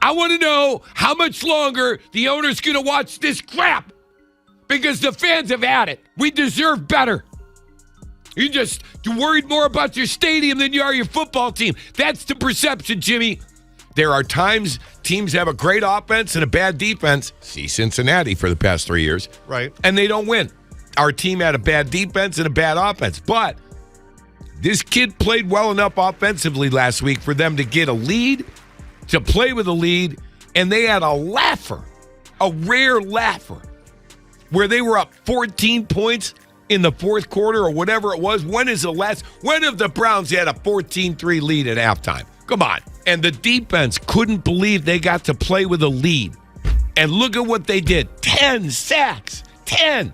I want to know how much longer the owner's going to watch this crap. Because the fans have had it. We deserve better. You're worried more about your stadium than you are your football team. That's the perception, Jimmy. There are times teams have a great offense and a bad defense. See Cincinnati for the past 3 years. Right. And they don't win. Our team had a bad defense and a bad offense. But this kid played well enough offensively last week for them to get a lead, to play with a lead, and they had a laugher, a rare laugher, where they were up 14 points in the fourth quarter or whatever it was. When have the Browns had a 14-3 lead at halftime? Come on. And the defense couldn't believe they got to play with a lead. And look at what they did. 10 sacks. 10.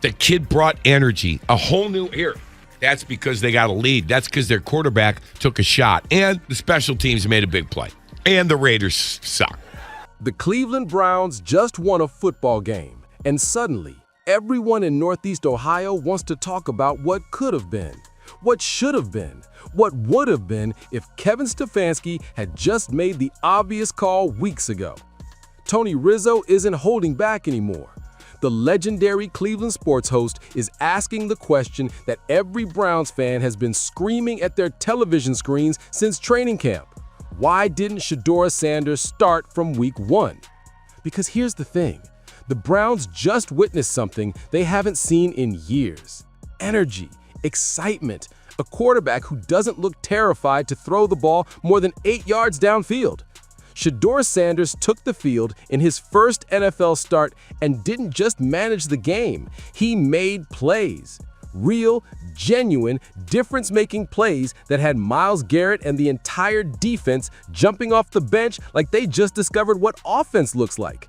The kid brought energy. A whole new era. That's because they got a lead. That's because their quarterback took a shot. And the special teams made a big play. And the Raiders suck. The Cleveland Browns just won a football game. And suddenly, everyone in Northeast Ohio wants to talk about what could have been, what should have been, what would have been if Kevin Stefanski had just made the obvious call weeks ago. Tony Rizzo isn't holding back anymore. The legendary Cleveland sports host is asking the question that every Browns fan has been screaming at their television screens since training camp. Why didn't Shadeur Sanders start from week 1? Because here's the thing. The Browns just witnessed something they haven't seen in years. Energy, excitement, a quarterback who doesn't look terrified to throw the ball more than 8 yards downfield. Shadeur Sanders took the field in his first NFL start and didn't just manage the game. He made plays. Real, genuine, difference-making plays that had Myles Garrett and the entire defense jumping off the bench like they just discovered what offense looks like.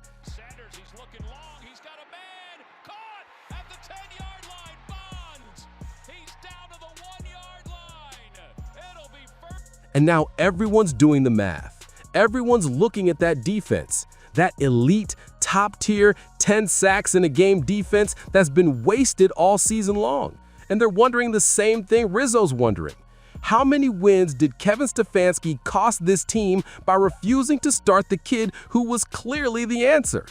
And now everyone's doing the math. Everyone's looking at that defense, that elite, top-tier, 10 sacks in a game defense that's been wasted all season long. And they're wondering the same thing Rizzo's wondering. How many wins did Kevin Stefanski cost this team by refusing to start the kid who was clearly the answer?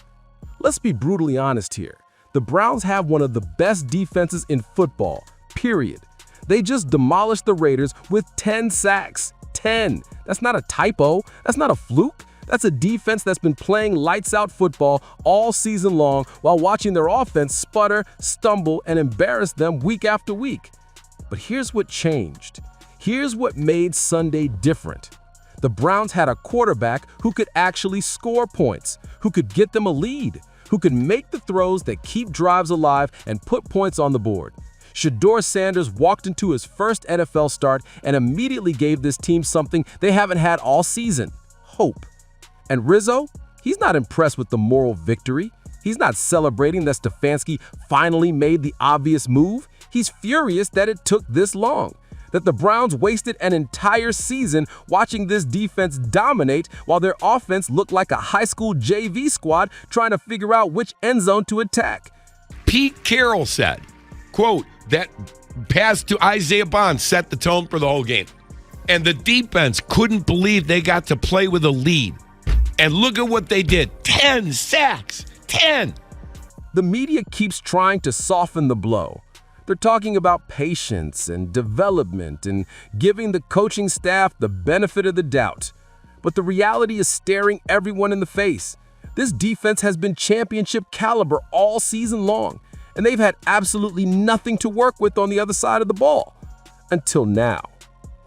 Let's be brutally honest here. The Browns have one of the best defenses in football, period. They just demolished the Raiders with 10 sacks. 10. That's not a typo. That's not a fluke. That's a defense that's been playing lights-out football all season long while watching their offense sputter, stumble, and embarrass them week after week. But here's what changed. Here's what made Sunday different. The Browns had a quarterback who could actually score points, who could get them a lead, who could make the throws that keep drives alive and put points on the board. Shadeur Sanders walked into his first NFL start and immediately gave this team something they haven't had all season: hope. And Rizzo, he's not impressed with the moral victory. He's not celebrating that Stefanski finally made the obvious move. He's furious that it took this long, that the Browns wasted an entire season watching this defense dominate while their offense looked like a high school JV squad trying to figure out which end zone to attack. Pete Carroll said, quote, that pass to Isaiah Bond set the tone for the whole game. And the defense couldn't believe they got to play with a lead. And look at what they did. 10 sacks. 10. The media keeps trying to soften the blow. They're talking about patience and development and giving the coaching staff the benefit of the doubt. But the reality is staring everyone in the face. This defense has been championship caliber all season long, and they've had absolutely nothing to work with on the other side of the ball. Until now.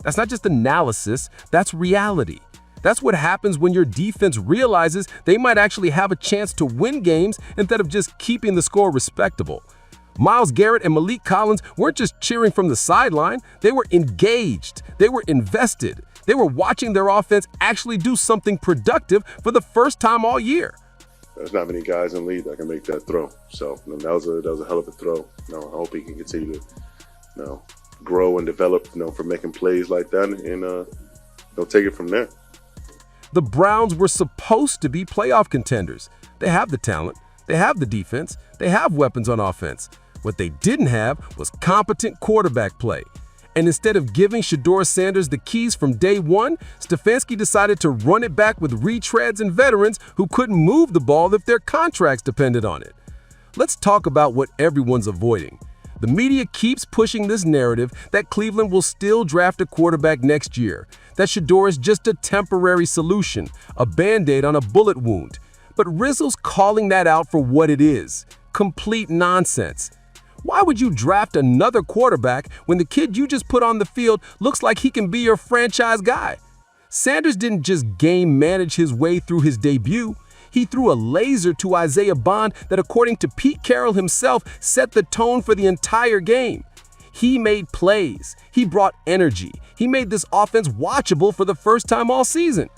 That's not just analysis, that's reality. That's what happens when your defense realizes they might actually have a chance to win games instead of just keeping the score respectable. Myles Garrett and Malik Collins weren't just cheering from the sideline, they were engaged, they were invested. They were watching their offense actually do something productive for the first time all year. There's not many guys in the league that can make that throw. So that was a hell of a throw. I hope he can continue to grow and develop for making plays like that, and they'll take it from there. The Browns were supposed to be playoff contenders. They have the talent, they have the defense, they have weapons on offense. What they didn't have was competent quarterback play. And instead of giving Shadeur Sanders the keys from day one, Stefanski decided to run it back with retreads and veterans who couldn't move the ball if their contracts depended on it. Let's talk about what everyone's avoiding. The media keeps pushing this narrative that Cleveland will still draft a quarterback next year, that Shadeur is just a temporary solution, a band-aid on a bullet wound. But Rizzo's calling that out for what it is: complete nonsense. Why would you draft another quarterback when the kid you just put on the field looks like he can be your franchise guy? Sanders didn't just game manage his way through his debut. He threw a laser to Isaiah Bond that, according to Pete Carroll himself, set the tone for the entire game. He made plays. He brought energy. He made this offense watchable for the first time all season.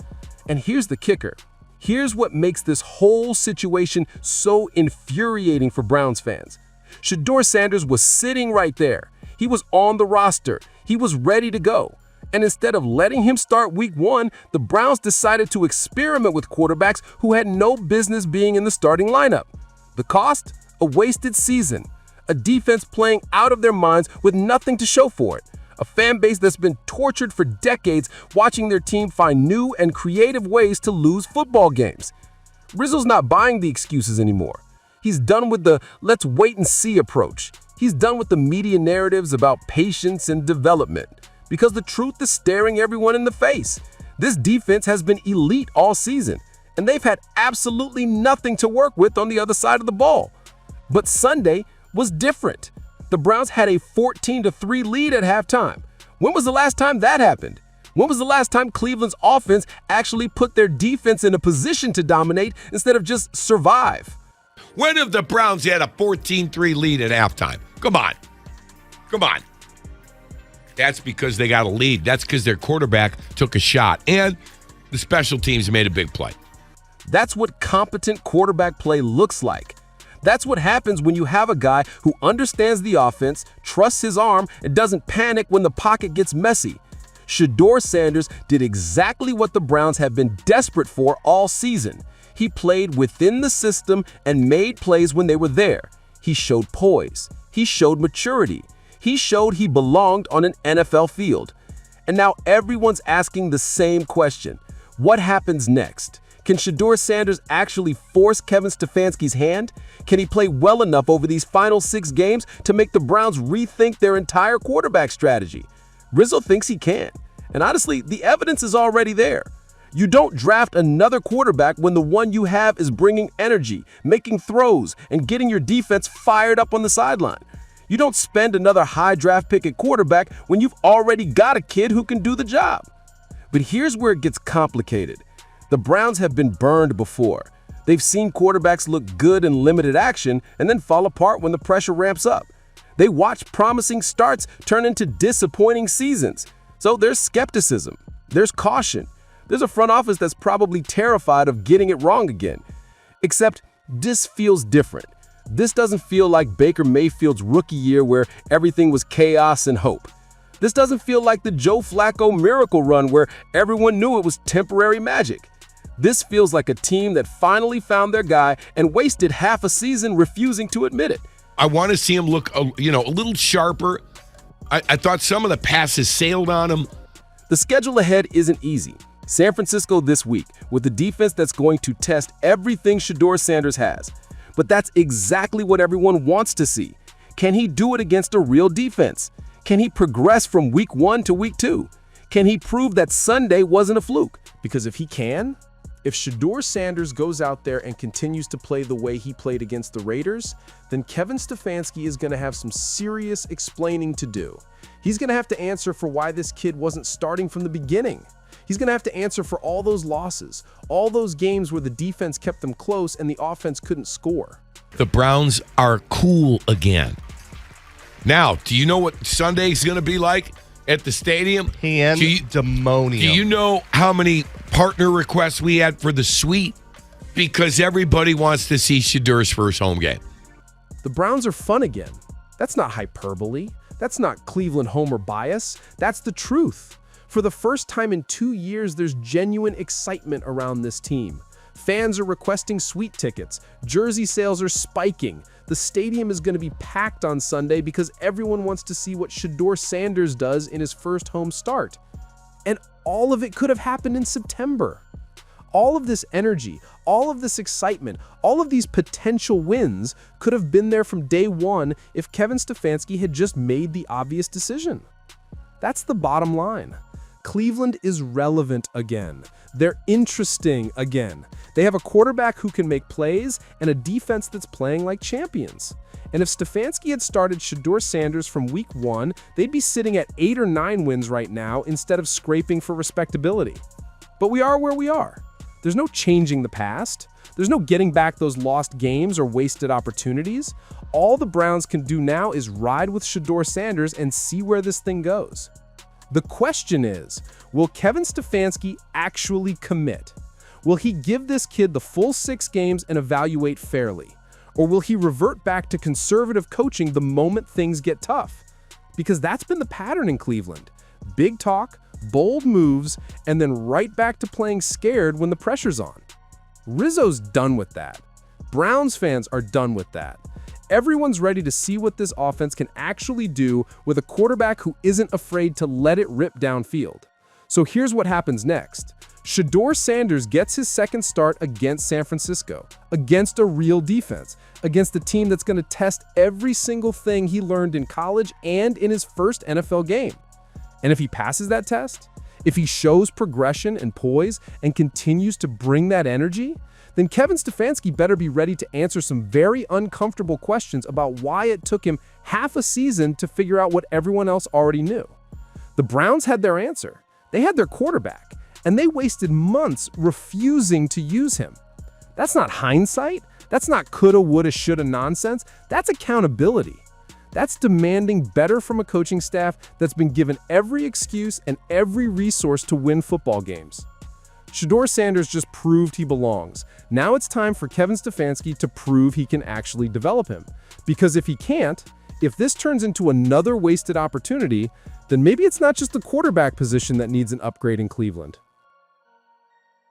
And here's the kicker. Here's what makes this whole situation so infuriating for Browns fans. Shadeur Sanders was sitting right there. He was on the roster. He was ready to go. And instead of letting him start week 1, the Browns decided to experiment with quarterbacks who had no business being in the starting lineup. The cost? A wasted season. A defense playing out of their minds with nothing to show for it. A fan base that's been tortured for decades watching their team find new and creative ways to lose football games. Rizzo's not buying the excuses anymore. He's done with the let's wait and see approach. He's done with the media narratives about patience and development. Because the truth is staring everyone in the face. This defense has been elite all season, and they've had absolutely nothing to work with on the other side of the ball. But Sunday was different. The Browns had a 14-3 lead at halftime. When was the last time that happened? When was the last time Cleveland's offense actually put their defense in a position to dominate instead of just survive? When have the Browns had a 14-3 lead at halftime? Come on. Come on. That's because they got a lead. That's because their quarterback took a shot. And the special teams made a big play. That's what competent quarterback play looks like. That's what happens when you have a guy who understands the offense, trusts his arm, and doesn't panic when the pocket gets messy. Shadeur Sanders did exactly what the Browns have been desperate for all season. He played within the system and made plays when they were there. He showed poise. He showed maturity. He showed he belonged on an NFL field. And now everyone's asking the same question. What happens next? Can Shadeur Sanders actually force Kevin Stefanski's hand? Can he play well enough over these final 6 games to make the Browns rethink their entire quarterback strategy? Rizzo thinks he can. And honestly, the evidence is already there. You don't draft another quarterback when the one you have is bringing energy, making throws, and getting your defense fired up on the sideline. You don't spend another high draft pick at quarterback when you've already got a kid who can do the job. But here's where it gets complicated. The Browns have been burned before. They've seen quarterbacks look good in limited action and then fall apart when the pressure ramps up. They watch promising starts turn into disappointing seasons. So there's skepticism. There's caution. There's a front office that's probably terrified of getting it wrong again. Except this feels different. This doesn't feel like Baker Mayfield's rookie year where everything was chaos and hope. This doesn't feel like the Joe Flacco miracle run where everyone knew it was temporary magic. This feels like a team that finally found their guy and wasted half a season refusing to admit it. I want to see him look, a little sharper. I thought some of the passes sailed on him. The schedule ahead isn't easy. San Francisco this week with a defense that's going to test everything Shadeur Sanders has. But that's exactly what everyone wants to see. Can he do it against a real defense? Can he progress from week 1 to week 2? Can he prove that Sunday wasn't a fluke? Because if he can, if Shadeur Sanders goes out there and continues to play the way he played against the Raiders, then Kevin Stefanski is going to have some serious explaining to do. He's going to have to answer for why this kid wasn't starting from the beginning. He's going to have to answer for all those losses, all those games where the defense kept them close and the offense couldn't score. The Browns are cool again. Now, do you know what Sunday's going to be like at the stadium? Pandemonium. Do you know how many partner requests we had for the suite? Because everybody wants to see Shadeur's first home game. The Browns are fun again. That's not hyperbole. That's not Cleveland homer bias. That's the truth. For the first time in 2 years, there's genuine excitement around this team. Fans are requesting suite tickets. Jersey sales are spiking. The stadium is going to be packed on Sunday because everyone wants to see what Shadeur Sanders does in his first home start. And all of it could have happened in September. All of this energy, all of this excitement, all of these potential wins could have been there from day one if Kevin Stefanski had just made the obvious decision. That's the bottom line. Cleveland is relevant again. They're interesting again. They have a quarterback who can make plays and a defense that's playing like champions. And if Stefanski had started Shadeur Sanders from week 1, they'd be sitting at 8 or 9 wins right now instead of scraping for respectability. But we are where we are. There's no changing the past. There's no getting back those lost games or wasted opportunities. All the Browns can do now is ride with Shadeur Sanders and see where this thing goes. The question is, will Kevin Stefanski actually commit? Will he give this kid the full 6 games and evaluate fairly? Or will he revert back to conservative coaching the moment things get tough? Because that's been the pattern in Cleveland. Big talk, bold moves, and then right back to playing scared when the pressure's on. Rizzo's done with that. Browns fans are done with that. Everyone's ready to see what this offense can actually do with a quarterback who isn't afraid to let it rip downfield. So here's what happens next. Shadeur Sanders gets his second start against San Francisco, against a real defense, against a team that's going to test every single thing he learned in college and in his first NFL game. And if he passes that test, if he shows progression and poise and continues to bring that energy, then Kevin Stefanski better be ready to answer some very uncomfortable questions about why it took him half a season to figure out what everyone else already knew. The Browns had their answer. They had their quarterback, and they wasted months refusing to use him. That's not hindsight. That's not coulda, woulda, shoulda nonsense. That's accountability. That's demanding better from a coaching staff that's been given every excuse and every resource to win football games. Shadeur Sanders just proved he belongs. Now it's time for Kevin Stefanski to prove he can actually develop him. Because if he can't, if this turns into another wasted opportunity, then maybe it's not just the quarterback position that needs an upgrade in Cleveland.